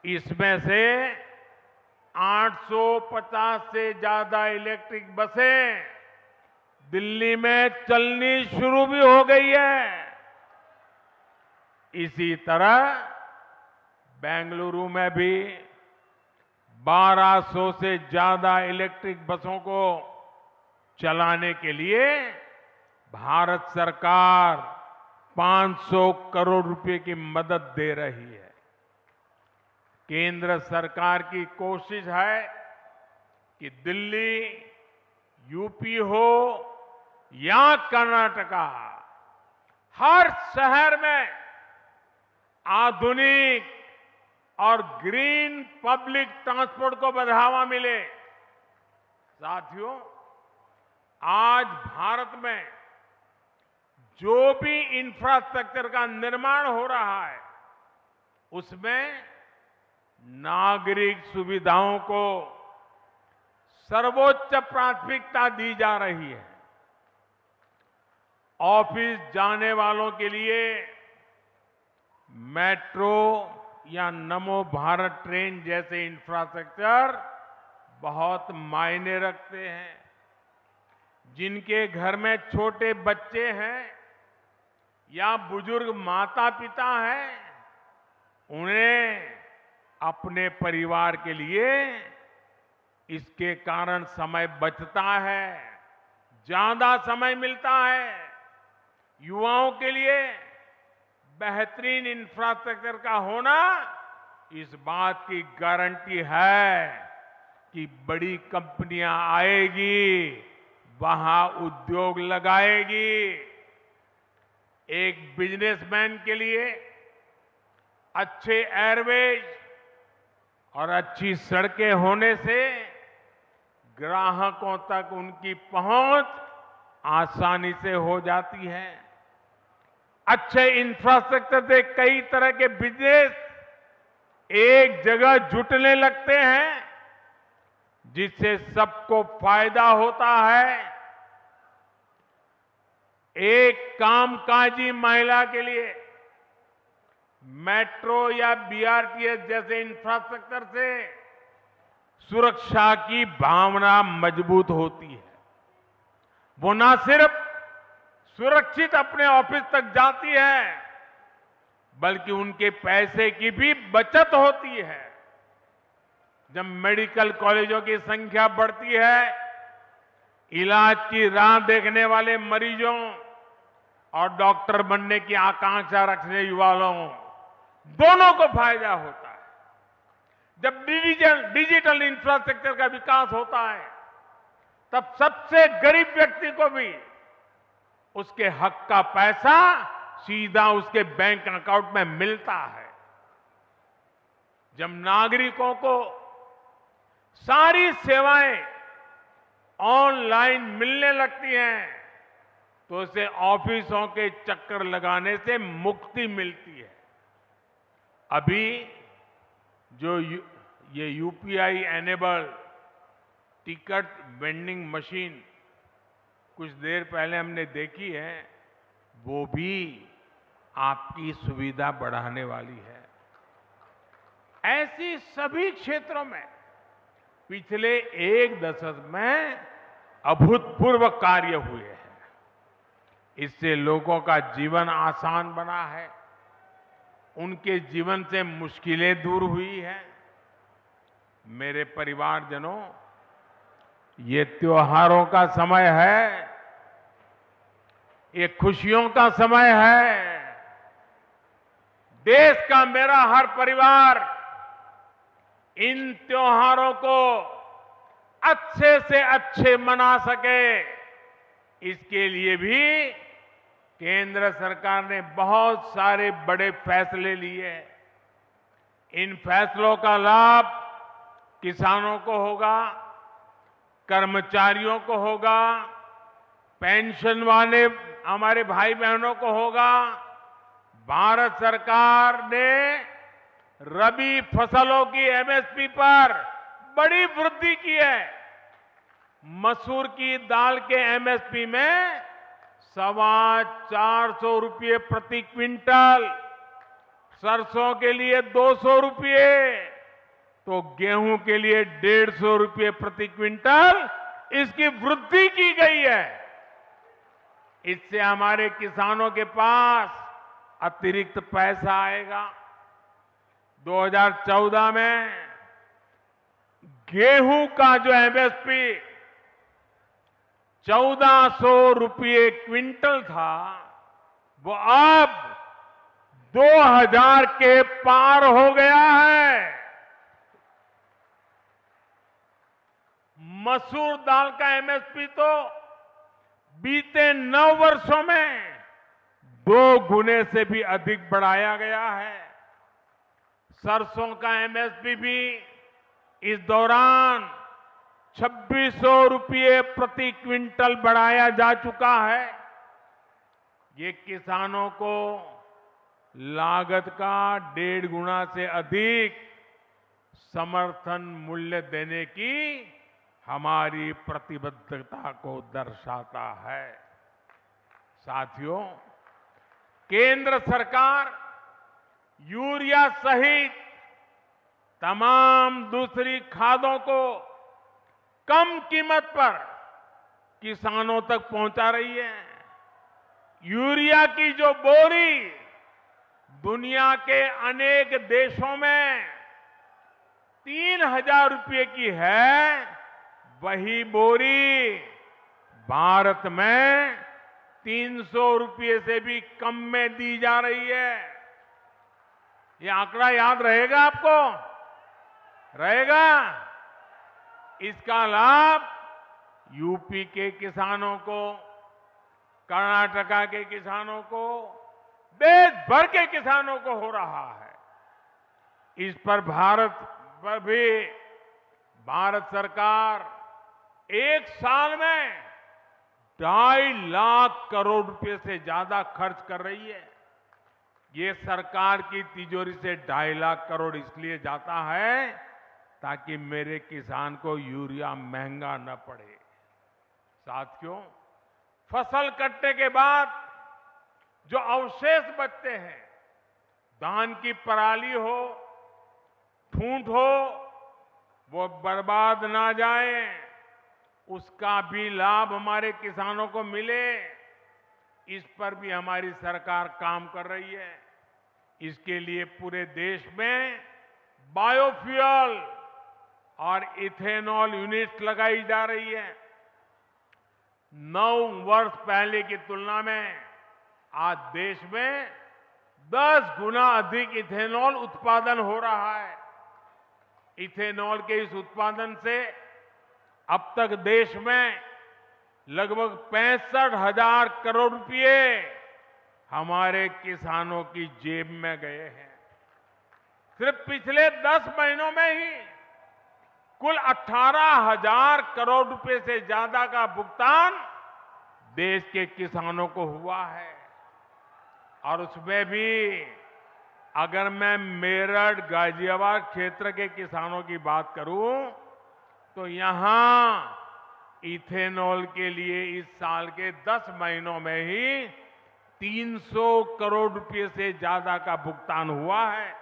इसमें से 850 से ज्यादा इलेक्ट्रिक बसें दिल्ली में चलनी शुरू भी हो गई है। इसी तरह बेंगलुरु में भी 1200 से ज्यादा इलेक्ट्रिक बसों को चलाने के लिए भारत सरकार 500 करोड़ रुपए की मदद दे रही है। केंद्र सरकार की कोशिश है कि दिल्ली, यूपी हो या कर्नाटका, हर शहर में आधुनिक और ग्रीन पब्लिक ट्रांसपोर्ट को बढ़ावा मिले। साथियों, आज भारत में जो भी इंफ्रास्ट्रक्चर का निर्माण हो रहा है, उसमें नागरिक सुविधाओं को सर्वोच्च प्राथमिकता दी जा रही है। ऑफिस जाने वालों के लिए मेट्रो या नमो भारत ट्रेन जैसे इंफ्रास्ट्रक्चर बहुत मायने रखते हैं। जिनके घर में छोटे बच्चे हैं या बुजुर्ग माता पिता हैं, उन्हें अपने परिवार के लिए इसके कारण समय बचता है, ज्यादा समय मिलता है। युवाओं के लिए बेहतरीन इंफ्रास्ट्रक्चर का होना इस बात की गारंटी है कि बड़ी कंपनियां आएगी, वहां उद्योग लगाएगी। एक बिजनेसमैन के लिए अच्छे एयरवेज और अच्छी सड़कें होने से ग्राहकों तक उनकी पहुंच आसानी से हो जाती है। अच्छे इंफ्रास्ट्रक्चर से कई तरह के बिजनेस एक जगह जुटने लगते हैं, जिससे सबको फायदा होता है। एक कामकाजी महिला के लिए मेट्रो या बीआरटीएस जैसे इंफ्रास्ट्रक्चर से सुरक्षा की भावना मजबूत होती है। वो न सिर्फ सुरक्षित अपने ऑफिस तक जाती है, बल्कि उनके पैसे की भी बचत होती है। जब मेडिकल कॉलेजों की संख्या बढ़ती है, इलाज की राह देखने वाले मरीजों और डॉक्टर बनने की आकांक्षा रखने युवाओं दोनों को फायदा होता है। जब डिजिटल इंफ्रास्ट्रक्चर का विकास होता है, तब सबसे गरीब व्यक्ति को भी उसके हक का पैसा सीधा उसके बैंक अकाउंट में मिलता है। जब नागरिकों को सारी सेवाएं ऑनलाइन मिलने लगती हैं, तो उसे ऑफिसों के चक्कर लगाने से मुक्ति मिलती है। अभी जो ये UPI enable ticket vending machine कुछ देर पहले हमने देखी है, वो भी आपकी सुविधा बढ़ाने वाली है। ऐसी सभी क्षेत्रों में पिछले एक दशक में अभूतपूर्व कार्य हुए हैं। इससे लोगों का जीवन आसान बना है, उनके जीवन से मुश्किलें दूर हुई हैं। मेरे परिवारजनों, ये त्योहारों का समय है, ये खुशियों का समय है। देश का मेरा हर परिवार इन त्योहारों को अच्छे से अच्छे मना सके, इसके लिए भी केंद्र सरकार ने बहुत सारे बड़े फैसले लिए। इन फैसलों का लाभ किसानों को होगा, कर्मचारियों को होगा, पेंशन वाले हमारे भाई बहनों को होगा। भारत सरकार ने रबी फसलों की एमएसपी पर बड़ी वृद्धि की है। मसूर की दाल के एमएसपी में 425 रुपये प्रति क्विंटल, सरसों के लिए 200 रुपये, तो गेहूं के लिए 150 रुपये प्रति क्विंटल इसकी वृद्धि की गई है। इससे हमारे किसानों के पास अतिरिक्त पैसा आएगा। 2014 में गेहूं का जो एमएसपी 1400 रुपये क्विंटल था, वो अब 2000 के पार हो गया है। मसूर दाल का एमएसपी तो बीते 9 वर्षों में 2 गुने से भी अधिक बढ़ाया गया है। सरसों का एमएसपी भी इस दौरान 2600 रुपये प्रति क्विंटल बढ़ाया जा चुका है। ये किसानों को लागत का 1.5 गुना से अधिक समर्थन मूल्य देने की हमारी प्रतिबद्धता को दर्शाता है। साथियों, केंद्र सरकार यूरिया सहित तमाम दूसरी खादों को कम कीमत पर किसानों तक पहुंचा रही है। यूरिया की जो बोरी दुनिया के अनेक देशों में 3000 रुपये की है, वही बोरी भारत में 300 रुपये से भी कम में दी जा रही है। ये आंकड़ा याद रहेगा आपको? रहेगा? इसका लाभ यूपी के किसानों को, कर्नाटका के किसानों को, देश भर के किसानों को हो रहा है। इस पर भारत सरकार एक साल में 2.5 लाख करोड़ रुपए से ज्यादा खर्च कर रही है। ये सरकार की तिजोरी से 2.5 लाख करोड़ इसलिए जाता है ताकि मेरे किसान को यूरिया महंगा न पड़े। साथियों, फसल कटने के बाद जो अवशेष बचते हैं, धान की पराली हो, ठूंठ हो, वो बर्बाद ना जाए, उसका भी लाभ हमारे किसानों को मिले, इस पर भी हमारी सरकार काम कर रही है। इसके लिए पूरे देश में बायोफ्यूल और इथेनॉल यूनिट्स लगाई जा रही है। 9 वर्ष पहले की तुलना में आज देश में 10 गुना अधिक इथेनॉल उत्पादन हो रहा है। इथेनॉल के इस उत्पादन से अब तक देश में लगभग 65,000 करोड़ रुपए हमारे किसानों की जेब में गए हैं। सिर्फ पिछले 10 महीनों में ही कुल 18,000 करोड़ रुपए से ज्यादा का भुगतान देश के किसानों को हुआ है। और उसमें भी अगर मैं मेरठ, गाजियाबाद क्षेत्र के किसानों की बात करूं, तो यहां इथेनॉल के लिए इस साल के 10 महीनों में ही 300 करोड़ रुपए से ज्यादा का भुगतान हुआ है।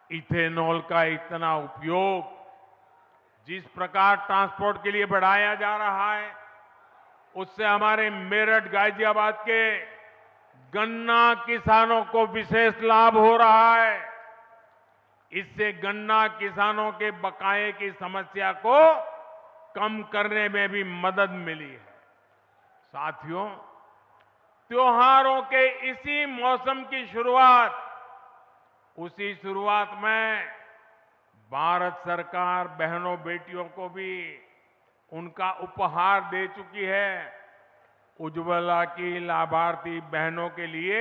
इथेनॉल का इतना उपयोग जिस प्रकार ट्रांसपोर्ट के लिए बढ़ाया जा रहा है, उससे हमारे मेरठ, गाजियाबाद के गन्ना किसानों को विशेष लाभ हो रहा है। इससे गन्ना किसानों के बकाये की समस्या को कम करने में भी मदद मिली है। साथियों, त्योहारों के इसी मौसम की शुरुआत, उसी शुरुआत में भारत सरकार बहनों बेटियों को भी उनका उपहार दे चुकी है। उज्ज्वला की लाभार्थी बहनों के लिए